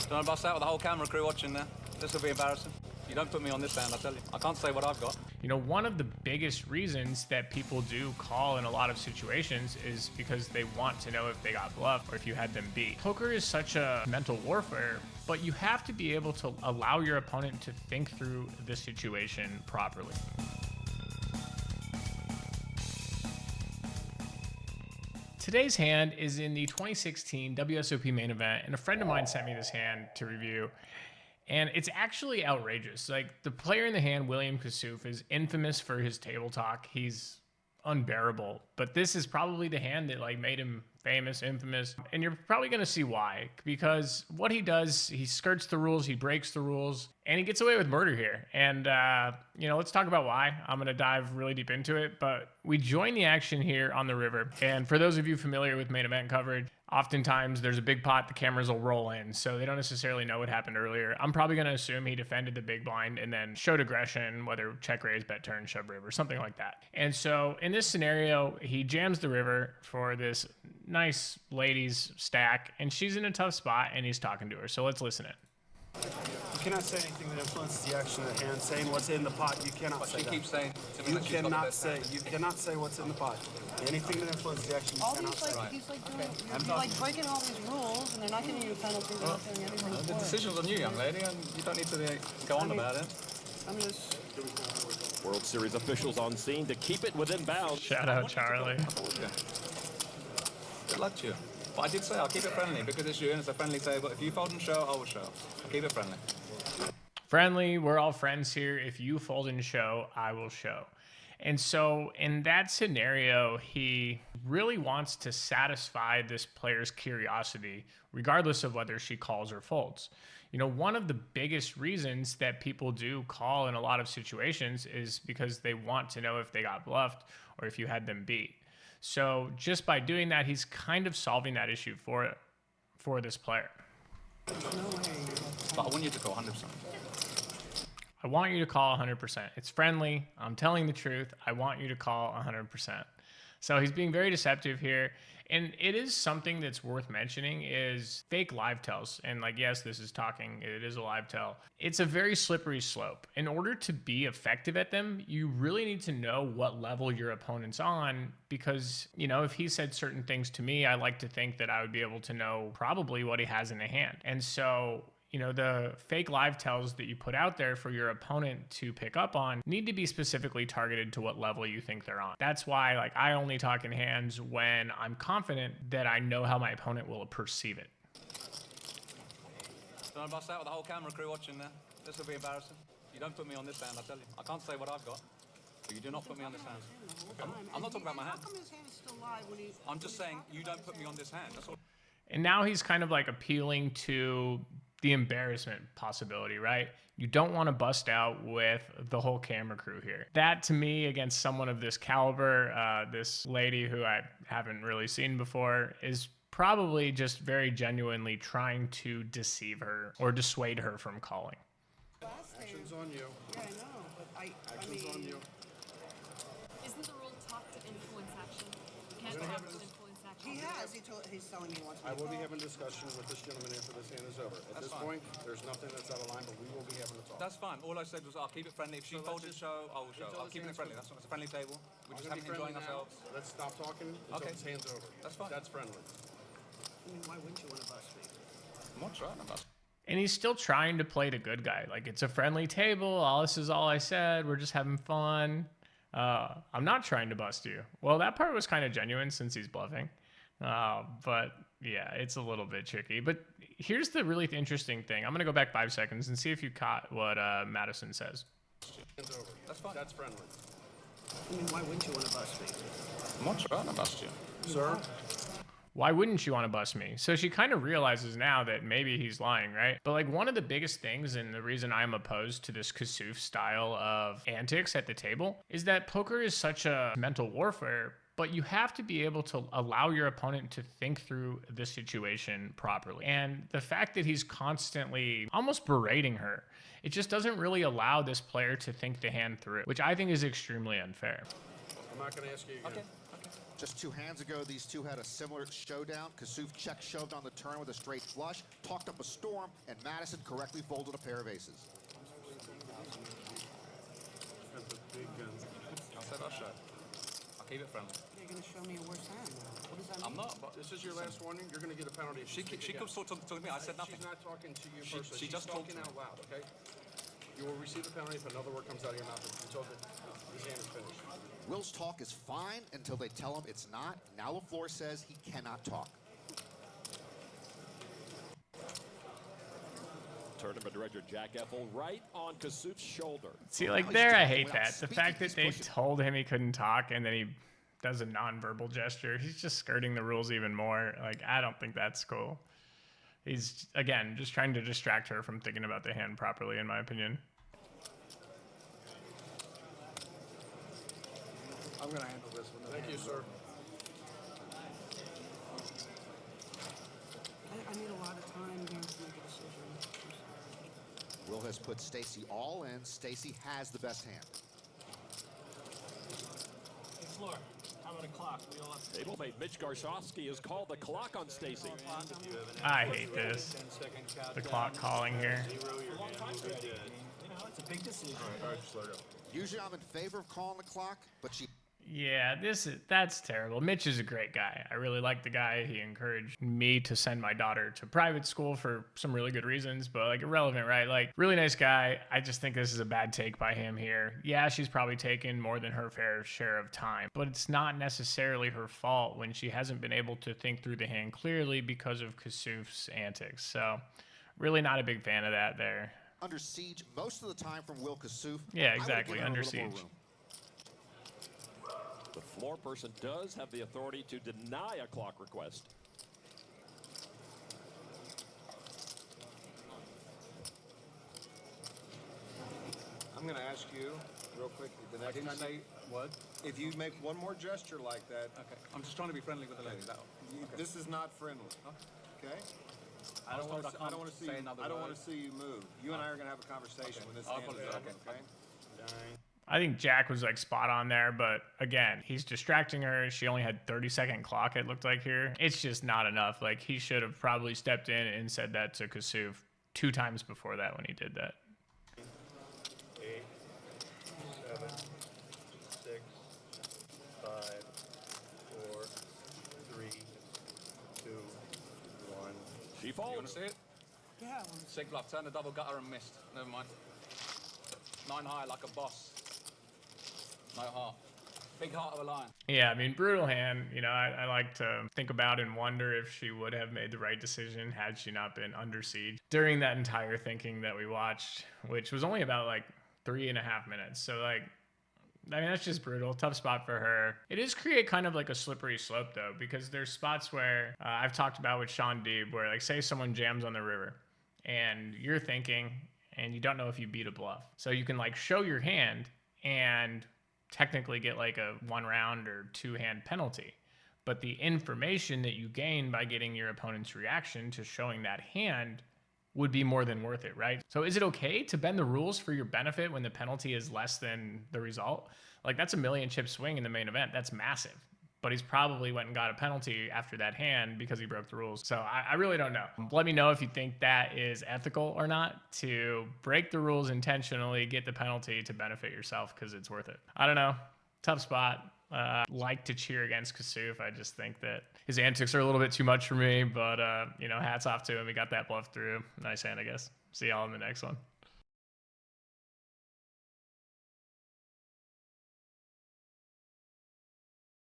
Don't bust out with the whole camera crew watching there. This will be embarrassing. You don't put me on this hand, I tell you. I can't say what I've got. You know, one of the biggest reasons that people do call in a lot of situations is because they want to know if they got bluffed or if you had them beat. Poker is such a mental warfare, but you have to be able to allow your opponent to think through the situation properly. Today's hand is in the 2016 WSOP Main Event, and a friend of mine sent me this hand to review. And it's actually outrageous. Like, the player in the hand, William Kassouf, is infamous for his table talk. He's unbearable. But this is probably the hand that like made him famous, infamous. And you're probably going to see why. Because what he does, he skirts the rules, he breaks the rules, and he gets away with murder here. And, you know, let's talk about why. I'm going to dive really deep into it. But we join the action here on the river. And for those of you familiar with main event coverage, oftentimes there's a big pot, the cameras will roll in, so they don't necessarily know what happened earlier. I'm probably going to assume he defended the big blind and then showed aggression, whether check raise, bet turn, shove river, something like that. And so in this scenario, he jams the river for this nice lady's stack, and she's in a tough spot, and he's talking to her. So let's listen in. You cannot say anything that influences the action of the hand. Saying what's in the pot, you cannot say that. Keeps saying to me You that she's got the cannot best say. hand. You cannot say what's in the pot. Anything that influences the action, you All cannot these, say. like, he's like doing, you're like breaking all these rules, and they're not giving you a penalty. They're not doing anything The for it. decision's on you, young lady, and you don't need to go on about it. I'm just. World Series officials on scene to keep it within bounds. Shout out, Charlie. Good luck to you. But I did say I'll keep it friendly because it's you and it's a friendly table. If you fold and show, I will show. I'll keep it friendly. Friendly, we're all friends here. If you fold and show, I will show. And so in that scenario, he really wants to satisfy this player's curiosity, regardless of whether she calls or folds. You know, one of the biggest reasons that people do call in a lot of situations is because they want to know if they got bluffed or if you had them beat. So just by doing that, he's kind of solving that issue for this player. But I want you to call 100%. I want you to call 100%. It's friendly. I'm telling the truth. I want you to call 100%. So he's being very deceptive here. And it is something that's worth mentioning is fake live tells. And like, yes, this is talking. It is a live tell. It's a very slippery slope. In order to be effective at them, you really need to know what level your opponent's on because, you know, if he said certain things to me, I like to think that I would be able to know probably what he has in a hand. And so, you know, the fake live tells that you put out there for your opponent to pick up on need to be specifically targeted to what level you think they're on. That's why, like, I only talk in hands when I'm confident that I know how my opponent will perceive it. Don't bust out with the whole camera crew watching there. This will be embarrassing. You don't put me on this hand, I tell you. I can't say what I've got. But you do not put me on this hand. I'm not talking about my hand. How come his hand is still live when he? I'm just saying you don't put me on this hand. That's all. And now he's kind of like appealing to the embarrassment possibility, right? You don't want to bust out with the whole camera crew here. That to me, against someone of this caliber, this lady who I haven't really seen before, is probably just very genuinely trying to deceive her or dissuade her from calling. Action's on you. Yeah, I know, but Action's on you. Isn't the rule talk to influence action? You can't talk to influence action. he has. He's telling me he wants me I to will be call. having discussion with this gentleman after this hand is over. At this point, there's nothing that's out of line, but we will be having a talk. That's fine. All I said was I'll keep it friendly. If she So let's folded just- show, I will show. until I'll this keep it hand's friendly. over. That's it's a friendly table. We're I'm just gonna be enjoying friendly now. ourselves. Let's stop talking until Okay. this hand's over. That's fine. That's friendly. I mean, why wouldn't you want to bust me? I'm not trying to bust. And he's still trying to play the good guy. Like, it's a friendly table. All this is all I said. We're just having fun. I'm not trying to bust you. Well, that part was kind of genuine since he's bluffing. But yeah, it's a little bit tricky. But here's the really interesting thing. I'm going to go back 5 seconds and see if you caught what Madison says. Hand's over. That's fine. That's friendly. I mean, why wouldn't you want to bust me? I'm not trying to bust you. Sir? Why wouldn't you want to bust me? So she kind of realizes now that maybe he's lying, right? But like one of the biggest things and the reason I'm opposed to this Kassouf style of antics at the table is that poker is such a mental warfare, but you have to be able to allow your opponent to think through the situation properly. And the fact that he's constantly almost berating her, it just doesn't really allow this player to think the hand through, which I think is extremely unfair. I'm not going to ask you again. Okay. Just 2 hands ago, these two had a similar showdown. Kassouf check shoved on the turn with a straight flush, talked up a storm, and Madison correctly folded a pair of aces. I said I'll show. I'll keep it friendly. You're going to show me a worse hand. What does that mean? I'm not, but This is your last warning. You're going to get a penalty. she comes talking to me. I said nothing. She's not talking to you She- personally. she She's just talked talking to me. out loud, okay? You will receive a penalty if another word comes out of your mouth until this hand is finished. Will's talk is fine until they tell him it's not. Now LaFleur says he cannot talk. Tournament director Jack Effel right on Kassouf's shoulder. See, like there, I hate that. The fact that they told him he couldn't talk and then he does a nonverbal gesture. He's just skirting the rules even more. Like, I don't think that's cool. He's, again, just trying to distract her from thinking about the hand properly, in my opinion. I'm going to handle this one. Thank you, sir. I need a lot of time here to make a decision. Will has put Stacy all in. Stacy has the best hand. Hey, Floor, how about a clock? We all have Stablemate Mitch Garsofsky has called the clock on Stacy. I hate this. The clock calling here. a long time already. You know, it's a big decision. All right, slow down. Usually I'm in favor of calling the clock, but she... Yeah, that's terrible. Mitch is a great guy. I really like the guy. He encouraged me to send my daughter to private school for some really good reasons, but like irrelevant, right? Like really nice guy. I just think this is a bad take by him here. Yeah, she's probably taken more than her fair share of time, but it's not necessarily her fault when she hasn't been able to think through the hand clearly because of Kassouf's antics. So really not a big fan of that there. Under siege most of the time from Will Kassouf. Yeah, I would've exactly, given her a under little more siege. room. The floor person does have the authority to deny a clock request. I'm going to ask you real quick. The next didn't time say word. if you make one more gesture like that, Okay. I'm just trying to be friendly with the lady. this is not friendly. Okay? I don't told want to. I I don't can't want to see. say You, another I don't word. want to see you move. You and I are going to have a conversation when this I'll hand is apologize. over. Okay. Okay? I think Jack was like spot on there, but again, he's distracting her. She only had 30-second clock, it looked like here. It's just not enough. Like he should have probably stepped in and said that to Kassouf 2 times before that when he did that. 8, 7, 6, 5, 4, 3, 2, 1. She You want folds. to see it? Yeah, Sig bluff, turn the double gutter and missed. Never mind. 9 high like a boss. No heart. Big heart of a lion. Yeah, I mean, brutal hand. You know, I like to think about and wonder if she would have made the right decision had she not been under siege during that entire thinking that we watched, which was only about like 3.5 minutes. So like, I mean, that's just brutal. Tough spot for her. It is create kind of like a slippery slope though, because there's spots where I've talked about with Sean Deeb where like say someone jams on the river and you're thinking and you don't know if you beat a bluff. So you can like show your hand and technically get like a 1 round or 2 hand penalty. But the information that you gain by getting your opponent's reaction to showing that hand would be more than worth it, right? So is it okay to bend the rules for your benefit when the penalty is less than the result? Like that's a 1,000,000 chip swing in the main event. That's massive. But he's probably went and got a penalty after that hand because he broke the rules. So I really don't know. Let me know if you think that is ethical or not to break the rules intentionally, get the penalty to benefit yourself because it's worth it. I don't know. Tough spot. Like to cheer against Kassouf. I just think that his antics are a little bit too much for me, but you know, hats off to him. He got that bluff through. Nice hand, I guess. See y'all in the next one.